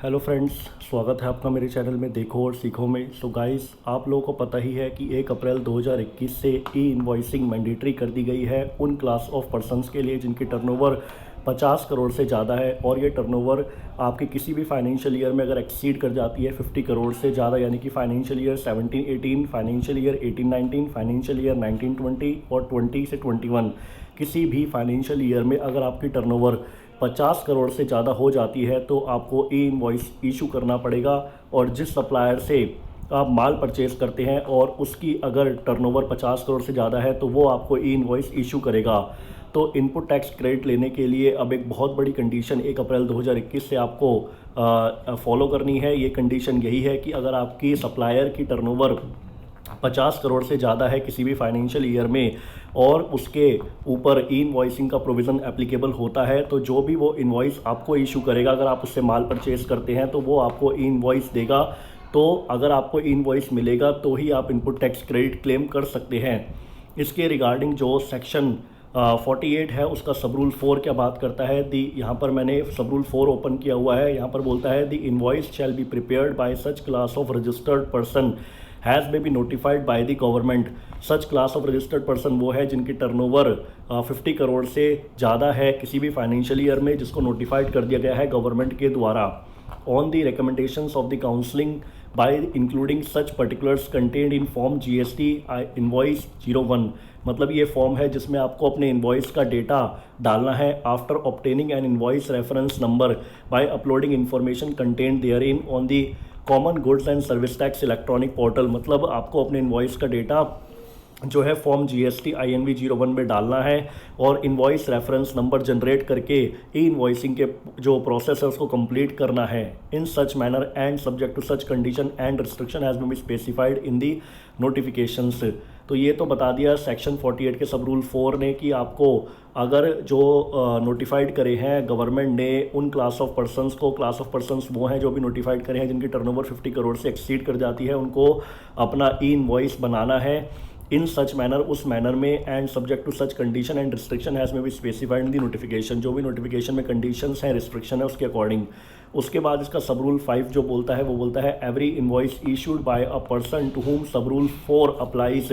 Hello friends, स्वागत है आपका मेरे चैनल में देखो और सीखो में। सो गाइस, आप लोगों को पता ही है कि 1 अप्रैल 2021 से ई इन्वॉइसिंग मैंडेटरी कर दी गई है उन क्लास ऑफ पर्सन्स के लिए जिनकी टर्नओवर 50 करोड़ से ज़्यादा है। और ये टर्नओवर आपके किसी भी फाइनेंशियल ईयर में अगर एक्सीड कर जाती है 50 करोड़ से ज़्यादा, यानी कि financial year 17-18, financial year 18-19, financial year 19-20 और 20 से 21, किसी भी फाइनेंशियल ईयर में अगर आपकी टर्नओवर 50 करोड़ से ज़्यादा हो जाती है तो आपको ई इन्वॉइस इशू करना पड़ेगा। और जिस सप्लायर से आप माल परचेज़ करते हैं और उसकी अगर टर्नओवर 50 करोड़ से ज़्यादा है तो वो आपको ई इन्वॉइस इशू करेगा। तो इनपुट टैक्स क्रेडिट लेने के लिए अब एक बहुत बड़ी कंडीशन 1 अप्रैल 2021 से आपको फॉलो करनी है। ये कंडीशन यही है कि अगर आपकी सप्लायर की टर्नओवर 50 करोड़ से ज़्यादा है किसी भी फाइनेंशियल ईयर में और उसके ऊपर ई इन्वॉइसिंग का प्रोविज़न एप्लीकेबल होता है, तो जो भी वो इन्वॉइस आपको इशू करेगा, अगर आप उससे माल परचेज़ करते हैं तो वो आपको ई इन्वॉइस देगा। तो अगर आपको ई इन्वॉइस मिलेगा तो ही आप इनपुट टैक्स क्रेडिट क्लेम कर सकते हैं। इसके रिगार्डिंग जो सेक्शन 48 है उसका सब रूल 4 क्या बात करता है। यहाँ पर मैंने सब रूल 4 ओपन किया हुआ है। यहाँ पर बोलता है the invoice shall be prepared by such class of registered person has may be notified by the government. Such class of registered person वो है जिनकी टर्नओवर 50 करोड़ से ज़्यादा है किसी भी फाइनेंशियल ईयर में, जिसको नोटिफाइड कर दिया गया है गवर्नमेंट के द्वारा on the recommendations of the counselling bye including such particulars contained in form GST invoice 01। मतलब ये फॉर्म है जिसमें आपको अपने इन्वॉइस का डेटा डालना है after obtaining an invoice reference number by uploading information contained there in on the common goods and service tax electronic portal. मतलब आपको अपने इन्वॉइस का डेटा जो है फॉर्म GST INV 01 में डालना है और इन्वॉइस रेफरेंस नंबर जनरेट करके ई इन्वॉइसिंग के जो प्रोसेस है उसको कंप्लीट करना है in such manner and subject to such condition and restriction has been specified in the notifications. तो ये तो बता दिया सेक्शन 48 के सब रूल 4 ने कि आपको अगर जो नोटिफाइड करे हैं गवर्नमेंट ने उन क्लास ऑफ पर्सन्स को, क्लास ऑफ पर्सन्स वो हैं जो भी नोटिफाइड करे हैं जिनकी टर्नओवर 50 करोड़ से एक्सीड कर जाती है, उनको अपना ई इन्वॉइस बनाना है इन सच मैनर, उस मैनर में and subject to such condition and restriction has में be specified in the notification. जो भी नोटिफिकेशन में कंडीशंस हैं, रिस्ट्रिक्शन है, उसके अकॉर्डिंग। उसके बाद इसका सब रूल 5 जो बोलता है वो बोलता है every invoice issued by a person to whom sub rule 4 applies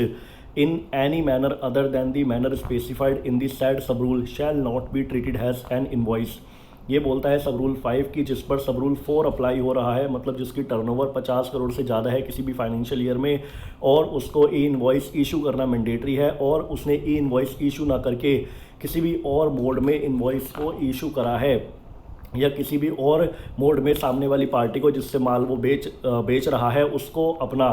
in any manner other than the manner specified in the said sub rule shall not be treated as an invoice। ये बोलता है सब rule 5 की जिस पर सब rule 4 apply हो रहा है, मतलब जिसकी टर्नओवर 50 करोड़ से ज़्यादा है किसी भी फाइनेंशियल ईयर में और उसको ई इन्वॉइस इशू करना मैंडेटरी है और उसने ई इन्वॉइस इशू ना करके किसी भी और मोड में इन्वॉइस को इशू करा है या किसी भी और मोड में सामने वाली पार्टी को जिससे माल वो बेच रहा है उसको अपना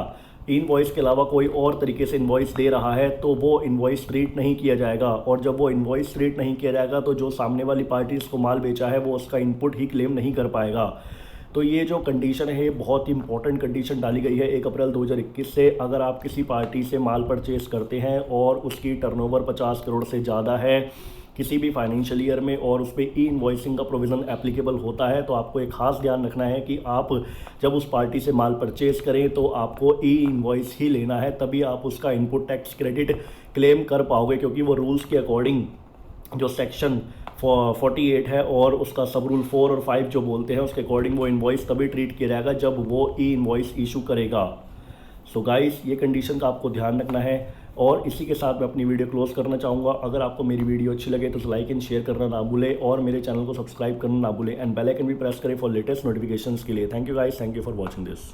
इनवॉइस के अलावा कोई और तरीके से इनवॉइस दे रहा है, तो वो इनवॉइस ट्रीट नहीं किया जाएगा। और जब वो इनवॉइस ट्रीट नहीं किया जाएगा तो जो सामने वाली पार्टी इसको माल बेचा है वो उसका इनपुट ही क्लेम नहीं कर पाएगा। तो ये जो कंडीशन है बहुत ही इंपॉर्टेंट कंडीशन डाली गई है 1 अप्रैल 2021 से। अगर आप किसी पार्टी से माल परचेज़ करते हैं और उसकी टर्नओवर 50 करोड़ से ज़्यादा है किसी भी फाइनेंशियल ईयर में और उस पर ई इन्वॉइसिंग का प्रोविज़न एप्लीकेबल होता है, तो आपको एक ख़ास ध्यान रखना है कि आप जब उस पार्टी से माल परचेज़ करें तो आपको ई इन्वॉइस ही लेना है, तभी आप उसका इनपुट टैक्स क्रेडिट क्लेम कर पाओगे। क्योंकि वो रूल्स के अकॉर्डिंग जो सेक्शन 48 है और उसका सब रूल 4 और 5 जो बोलते हैं उसके अकॉर्डिंग वो इन्वॉइस तभी ट्रीट किया जाएगा जब वो ई इन्वॉइस इशू करेगा। सो गाइस, ये कंडीशन का आपको ध्यान रखना है। और इसी के साथ मैं अपनी वीडियो क्लोज करना चाहूँगा। अगर आपको मेरी वीडियो अच्छी लगे तो लाइक एंड शेयर करना ना भूलें और मेरे चैनल को सब्सक्राइब करना ना भूलें एंड बेल आइकन भी प्रेस करें फॉर लेटेस्ट नोटिफिकेशंस के लिए। Thank you guys, thank you for watching this.